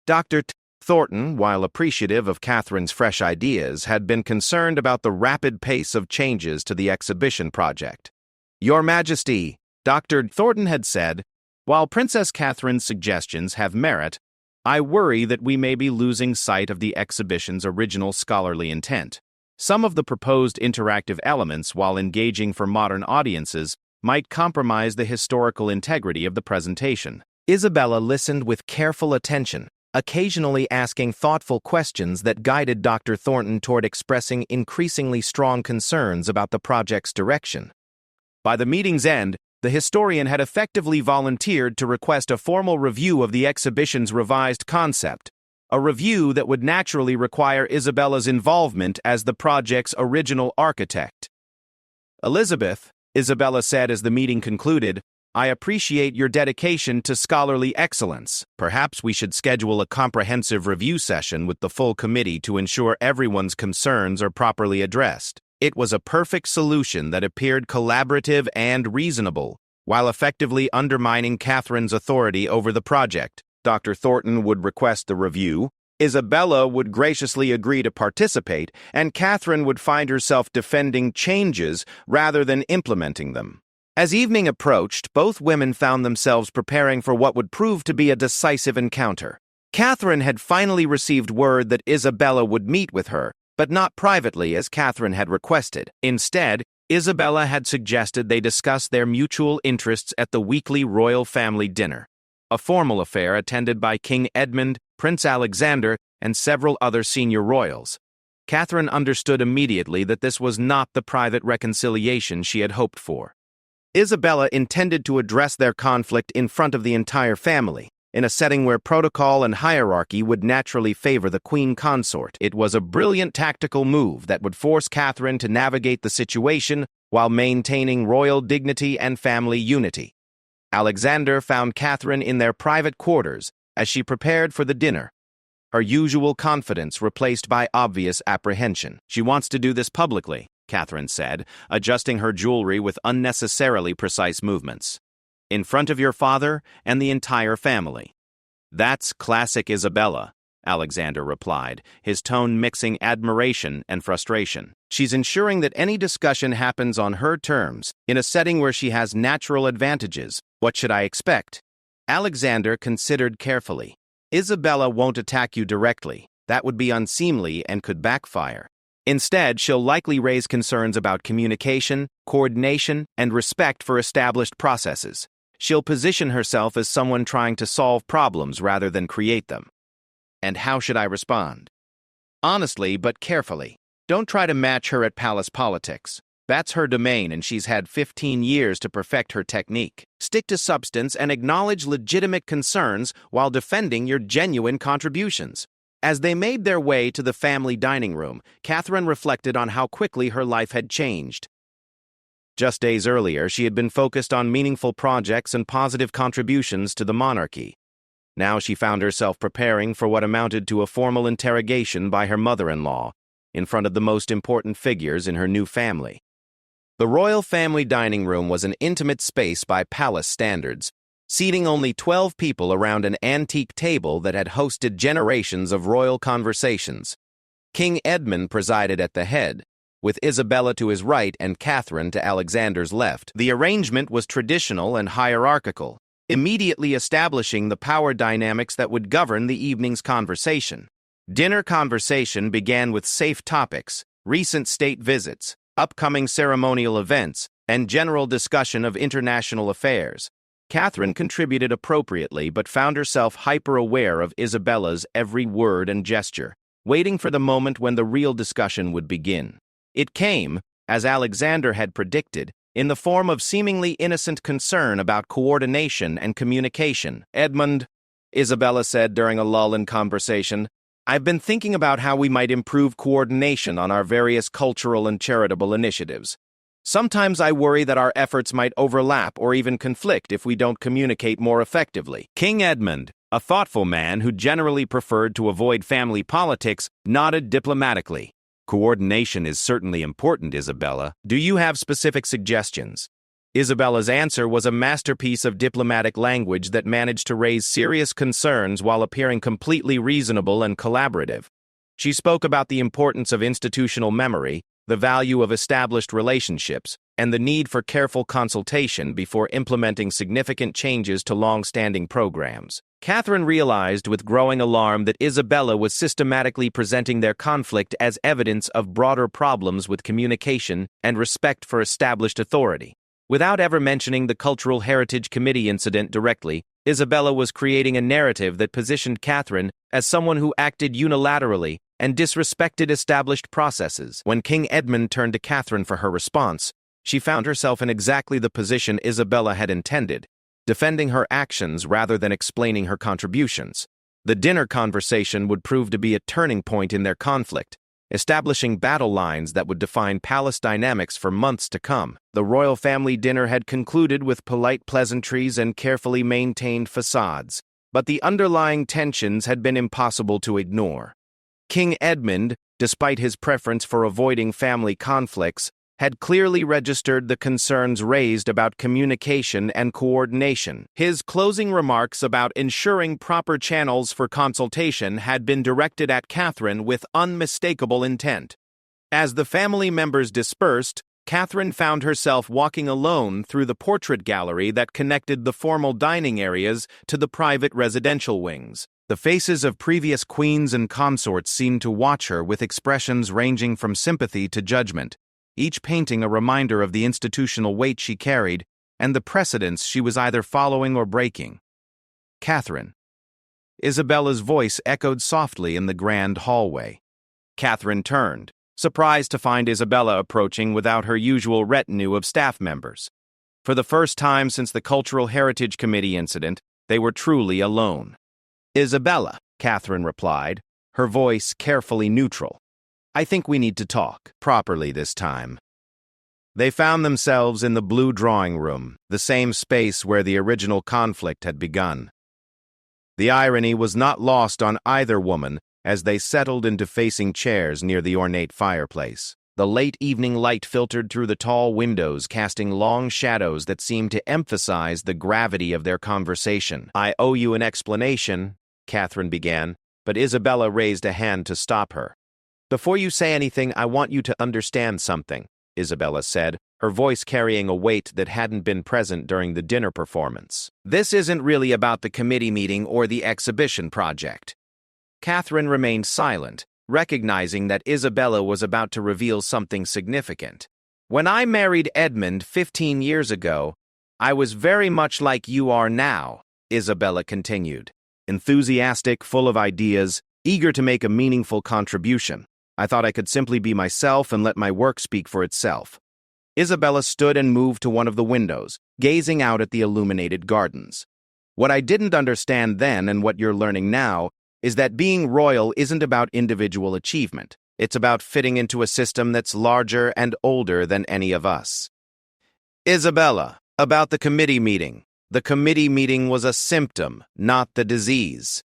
Dr. Thornton, while appreciative of Catherine's fresh ideas, had been concerned about the rapid pace of changes to the exhibition project. "Your Majesty," Dr. Thornton had said, "while Princess Catherine's suggestions have merit, I worry that we may be losing sight of the exhibition's original scholarly intent. Some of the proposed interactive elements, while engaging for modern audiences, might compromise the historical integrity of the presentation." Isabella listened with careful attention, occasionally asking thoughtful questions that guided Dr. Thornton toward expressing increasingly strong concerns about the project's direction. By the meeting's end, the historian had effectively volunteered to request a formal review of the exhibition's revised concept, a review that would naturally require Isabella's involvement as the project's original architect. "Elizabeth," Isabella said as the meeting concluded, "I appreciate your dedication to scholarly excellence. Perhaps we should schedule a comprehensive review session with the full committee to ensure everyone's concerns are properly addressed." It was a perfect solution that appeared collaborative and reasonable, while effectively undermining Catherine's authority over the project. Dr. Thornton would request the review, Isabella would graciously agree to participate, and Catherine would find herself defending changes rather than implementing them. As evening approached, both women found themselves preparing for what would prove to be a decisive encounter. Catherine had finally received word that Isabella would meet with her, but not privately as Catherine had requested. Instead, Isabella had suggested they discuss their mutual interests at the weekly royal family dinner, a formal affair attended by King Edmund, Prince Alexander, and several other senior royals. Catherine understood immediately that this was not the private reconciliation she had hoped for. Isabella intended to address their conflict in front of the entire family, in a setting where protocol and hierarchy would naturally favor the queen consort. It was a brilliant tactical move that would force Catherine to navigate the situation while maintaining royal dignity and family unity. Alexander found Catherine in their private quarters as she prepared for the dinner, her usual confidence replaced by obvious apprehension. "She wants to do this publicly," Catherine said, adjusting her jewelry with unnecessarily precise movements. "In front of your father and the entire family." "That's classic Isabella," Alexander replied, his tone mixing admiration and frustration. "She's ensuring that any discussion happens on her terms, in a setting where she has natural advantages. What should I expect?" Alexander considered carefully. "Isabella won't attack you directly. That would be unseemly and could backfire. Instead, she'll likely raise concerns about communication, coordination, and respect for established processes. She'll position herself as someone trying to solve problems rather than create them." "And how should I respond?" "Honestly, but carefully. Don't try to match her at palace politics. That's her domain, and she's had 15 years to perfect her technique. Stick to substance and acknowledge legitimate concerns while defending your genuine contributions." As they made their way to the family dining room, Catherine reflected on how quickly her life had changed. Just days earlier, she had been focused on meaningful projects and positive contributions to the monarchy. Now she found herself preparing for what amounted to a formal interrogation by her mother-in-law, in front of the most important figures in her new family. The royal family dining room was an intimate space by palace standards, seating only 12 people around an antique table that had hosted generations of royal conversations. King Edmund presided at the head, with Isabella to his right and Catherine to Alexander's left. The arrangement was traditional and hierarchical, immediately establishing the power dynamics that would govern the evening's conversation. Dinner conversation began with safe topics, recent state visits, upcoming ceremonial events, and general discussion of international affairs. Catherine contributed appropriately but found herself hyper-aware of Isabella's every word and gesture, waiting for the moment when the real discussion would begin. It came, as Alexander had predicted, in the form of seemingly innocent concern about coordination and communication. "Edmund," Isabella said during a lull in conversation, "I've been thinking about how we might improve coordination on our various cultural and charitable initiatives. Sometimes I worry that our efforts might overlap or even conflict if we don't communicate more effectively." King Edmund, a thoughtful man who generally preferred to avoid family politics, nodded diplomatically. "Coordination is certainly important, Isabella. Do you have specific suggestions?" Isabella's answer was a masterpiece of diplomatic language that managed to raise serious concerns while appearing completely reasonable and collaborative. She spoke about the importance of institutional memory, the value of established relationships, and the need for careful consultation before implementing significant changes to long-standing programs. Catherine realized with growing alarm that Isabella was systematically presenting their conflict as evidence of broader problems with communication and respect for established authority. Without ever mentioning the Cultural Heritage Committee incident directly, Isabella was creating a narrative that positioned Catherine as someone who acted unilaterally and disrespected established processes. When King Edmund turned to Catherine for her response, she found herself in exactly the position Isabella had intended, defending her actions rather than explaining her contributions. The dinner conversation would prove to be a turning point in their conflict, establishing battle lines that would define palace dynamics for months to come. The royal family dinner had concluded with polite pleasantries and carefully maintained facades, but the underlying tensions had been impossible to ignore. King Edmund, despite his preference for avoiding family conflicts, had clearly registered the concerns raised about communication and coordination. His closing remarks about ensuring proper channels for consultation had been directed at Catherine with unmistakable intent. As the family members dispersed, Catherine found herself walking alone through the portrait gallery that connected the formal dining areas to the private residential wings. The faces of previous queens and consorts seemed to watch her with expressions ranging from sympathy to judgment, each painting a reminder of the institutional weight she carried and the precedents she was either following or breaking. Catherine. Isabella's voice echoed softly in the grand hallway. Catherine turned, surprised to find Isabella approaching without her usual retinue of staff members. For the first time since the Cultural Heritage Committee incident, they were truly alone. "Isabella," Catherine replied, her voice carefully neutral. "I think we need to talk, properly this time." They found themselves in the blue drawing room, the same space where the original conflict had begun. The irony was not lost on either woman as they settled into facing chairs near the ornate fireplace. The late evening light filtered through the tall windows, casting long shadows that seemed to emphasize the gravity of their conversation. "I owe you an explanation," Catherine began, but Isabella raised a hand to stop her. "Before you say anything, I want you to understand something," Isabella said, her voice carrying a weight that hadn't been present during the dinner performance. "This isn't really about the committee meeting or the exhibition project." Catherine remained silent, recognizing that Isabella was about to reveal something significant. "When I married Edmund 15 years ago, I was very much like you are now," Isabella continued. Enthusiastic, full of ideas, eager to make a meaningful contribution. "I thought I could simply be myself and let my work speak for itself." Isabella stood and moved to one of the windows, gazing out at the illuminated gardens. "What I didn't understand then and what you're learning now is that being royal isn't about individual achievement. It's about fitting into a system that's larger and older than any of us." "Isabella, about the committee meeting. The committee meeting was a symptom, not the disease,"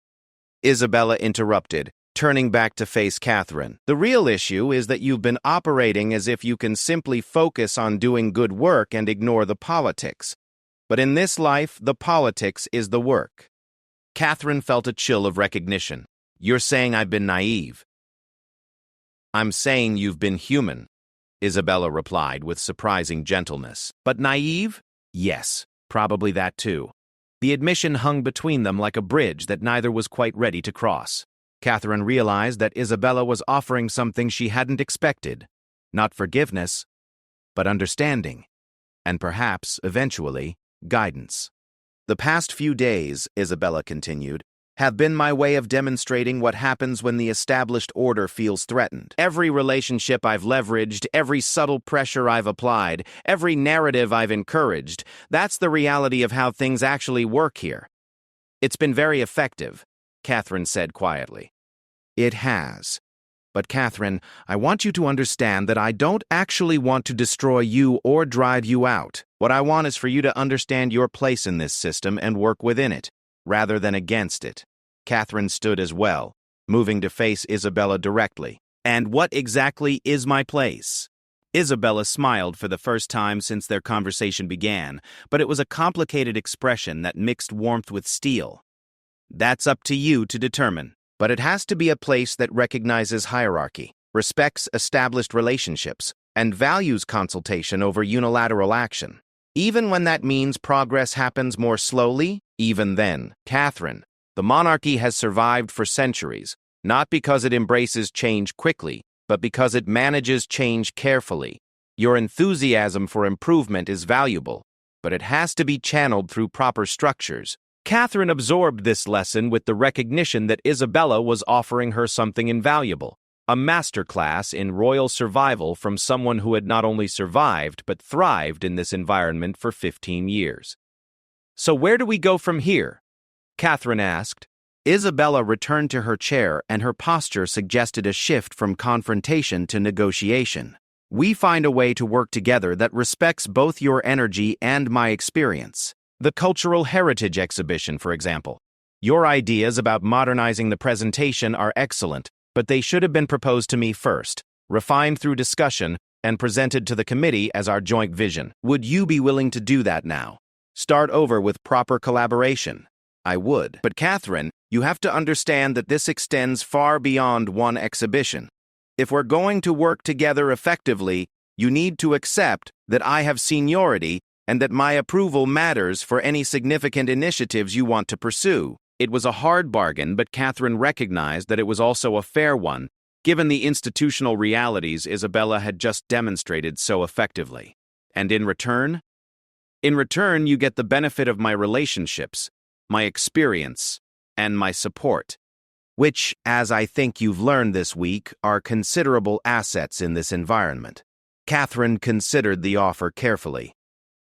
Isabella interrupted, turning back to face Catherine. "The real issue is that you've been operating as if you can simply focus on doing good work and ignore the politics. But in this life, the politics is the work." Catherine felt a chill of recognition. "You're saying I've been naive." "I'm saying you've been human," Isabella replied with surprising gentleness. "But naive? Yes, probably that too." The admission hung between them like a bridge that neither was quite ready to cross. Catherine realized that Isabella was offering something she hadn't expected. Not forgiveness, but understanding. And perhaps, eventually, guidance. "The past few days," Isabella continued, "have been my way of demonstrating what happens when the established order feels threatened. Every relationship I've leveraged, every subtle pressure I've applied, every narrative I've encouraged, that's the reality of how things actually work here." "It's been very effective," Catherine said quietly. "It has. But Catherine, I want you to understand that I don't actually want to destroy you or drive you out. What I want is for you to understand your place in this system and work within it, rather than against it." Catherine stood as well, moving to face Isabella directly. "And what exactly is my place?" Isabella smiled for the first time since their conversation began, but it was a complicated expression that mixed warmth with steel. "That's up to you to determine. But it has to be a place that recognizes hierarchy, respects established relationships, and values consultation over unilateral action. Even when that means progress happens more slowly, even then, Catherine, the monarchy has survived for centuries, not because it embraces change quickly, but because it manages change carefully. Your enthusiasm for improvement is valuable, but it has to be channeled through proper structures." Catherine absorbed this lesson with the recognition that Isabella was offering her something invaluable, a masterclass in royal survival from someone who had not only survived but thrived in this environment for 15 years. "So where do we go from here?" Catherine asked. Isabella returned to her chair and her posture suggested a shift from confrontation to negotiation. "We find a way to work together that respects both your energy and my experience. The Cultural Heritage Exhibition, for example. Your ideas about modernizing the presentation are excellent, but they should have been proposed to me first, refined through discussion, and presented to the committee as our joint vision. Would you be willing to do that now? Start over with proper collaboration? I would. But Catherine, you have to understand that this extends far beyond one exhibition. If we're going to work together effectively, you need to accept that I have seniority and that my approval matters for any significant initiatives you want to pursue. It was a hard bargain, but Catherine recognized that it was also a fair one, given the institutional realities Isabella had just demonstrated so effectively. And in return? In return, you get the benefit of my relationships, my experience, and my support, which, as I think you've learned this week, are considerable assets in this environment. Catherine considered the offer carefully.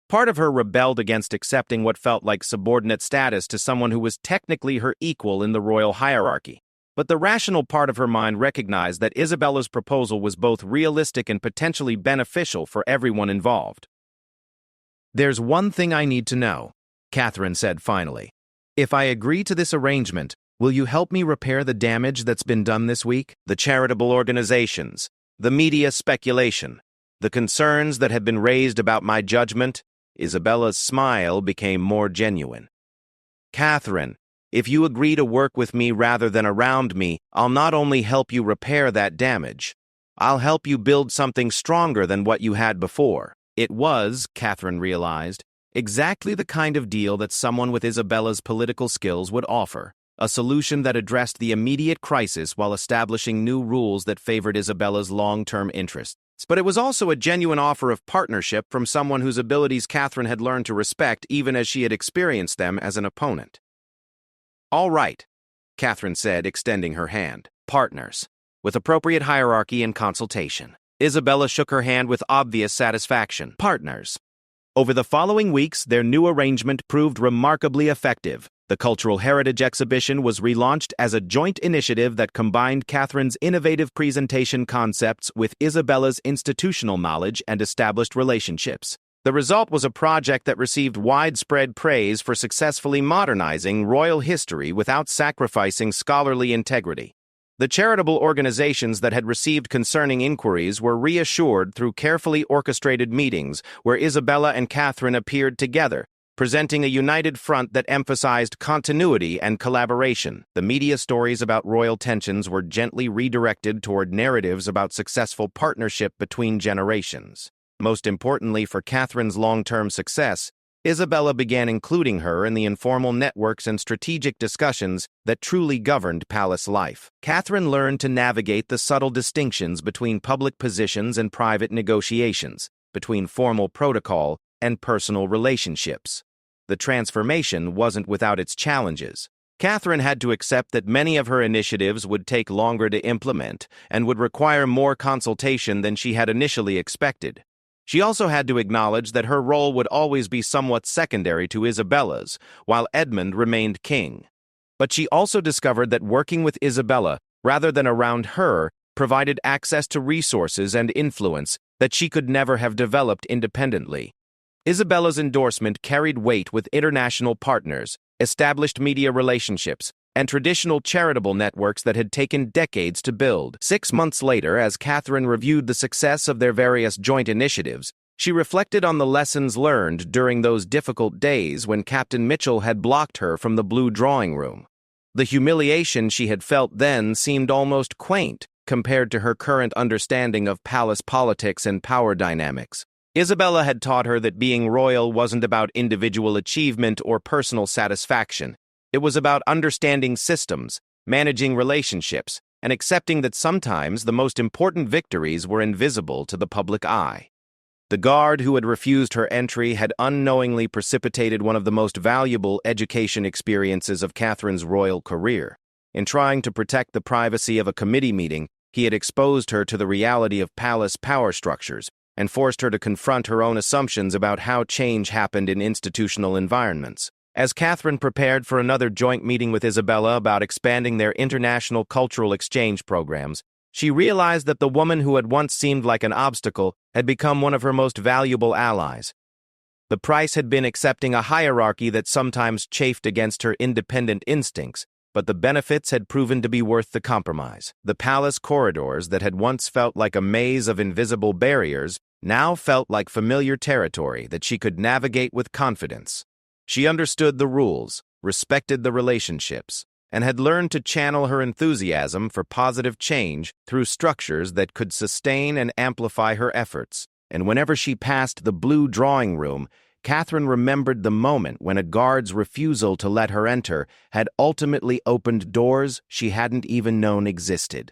Part of her rebelled against accepting what felt like subordinate status to someone who was technically her equal in the royal hierarchy. But the rational part of her mind recognized that Isabella's proposal was both realistic and potentially beneficial for everyone involved. There's one thing I need to know, Catherine said finally. If I agree to this arrangement, will you help me repair the damage that's been done this week? The charitable organizations, the media speculation, the concerns that have been raised about my judgment. Isabella's smile became more genuine. Catherine, if you agree to work with me rather than around me, I'll not only help you repair that damage, I'll help you build something stronger than what you had before. It was, Catherine realized, exactly the kind of deal that someone with Isabella's political skills would offer, a solution that addressed the immediate crisis while establishing new rules that favored Isabella's long-term interests. But it was also a genuine offer of partnership from someone whose abilities Catherine had learned to respect even as she had experienced them as an opponent. All right, Catherine said, extending her hand. Partners, with appropriate hierarchy and consultation. Isabella shook her hand with obvious satisfaction. Partners. Over the following weeks, their new arrangement proved remarkably effective. The Cultural Heritage Exhibition was relaunched as a joint initiative that combined Catherine's innovative presentation concepts with Isabella's institutional knowledge and established relationships. The result was a project that received widespread praise for successfully modernizing royal history without sacrificing scholarly integrity. The charitable organizations that had received concerning inquiries were reassured through carefully orchestrated meetings where Isabella and Catherine appeared together, presenting a united front that emphasized continuity and collaboration. The media stories about royal tensions were gently redirected toward narratives about successful partnership between generations. Most importantly for Catherine's long-term success, Isabella began including her in the informal networks and strategic discussions that truly governed palace life. Catherine learned to navigate the subtle distinctions between public positions and private negotiations, between formal protocol and personal relationships. The transformation wasn't without its challenges. Catherine had to accept that many of her initiatives would take longer to implement and would require more consultation than she had initially expected. She also had to acknowledge that her role would always be somewhat secondary to Isabella's, while Edmund remained king. But she also discovered that working with Isabella, rather than around her, provided access to resources and influence that she could never have developed independently. Isabella's endorsement carried weight with international partners, established media relationships, and traditional charitable networks that had taken decades to build. 6 months later, as Catherine reviewed the success of their various joint initiatives, she reflected on the lessons learned during those difficult days when Captain Mitchell had blocked her from the blue drawing room. The humiliation she had felt then seemed almost quaint compared to her current understanding of palace politics and power dynamics. Isabella had taught her that being royal wasn't about individual achievement or personal satisfaction. It was about understanding systems, managing relationships, and accepting that sometimes the most important victories were invisible to the public eye. The guard who had refused her entry had unknowingly precipitated one of the most valuable education experiences of Catherine's royal career. In trying to protect the privacy of a committee meeting, he had exposed her to the reality of palace power structures and forced her to confront her own assumptions about how change happened in institutional environments. As Catherine prepared for another joint meeting with Isabella about expanding their international cultural exchange programs, she realized that the woman who had once seemed like an obstacle had become one of her most valuable allies. The price had been accepting a hierarchy that sometimes chafed against her independent instincts, but the benefits had proven to be worth the compromise. The palace corridors that had once felt like a maze of invisible barriers now felt like familiar territory that she could navigate with confidence. She understood the rules, respected the relationships, and had learned to channel her enthusiasm for positive change through structures that could sustain and amplify her efforts. And whenever she passed the blue drawing room, Catherine remembered the moment when a guard's refusal to let her enter had ultimately opened doors she hadn't even known existed.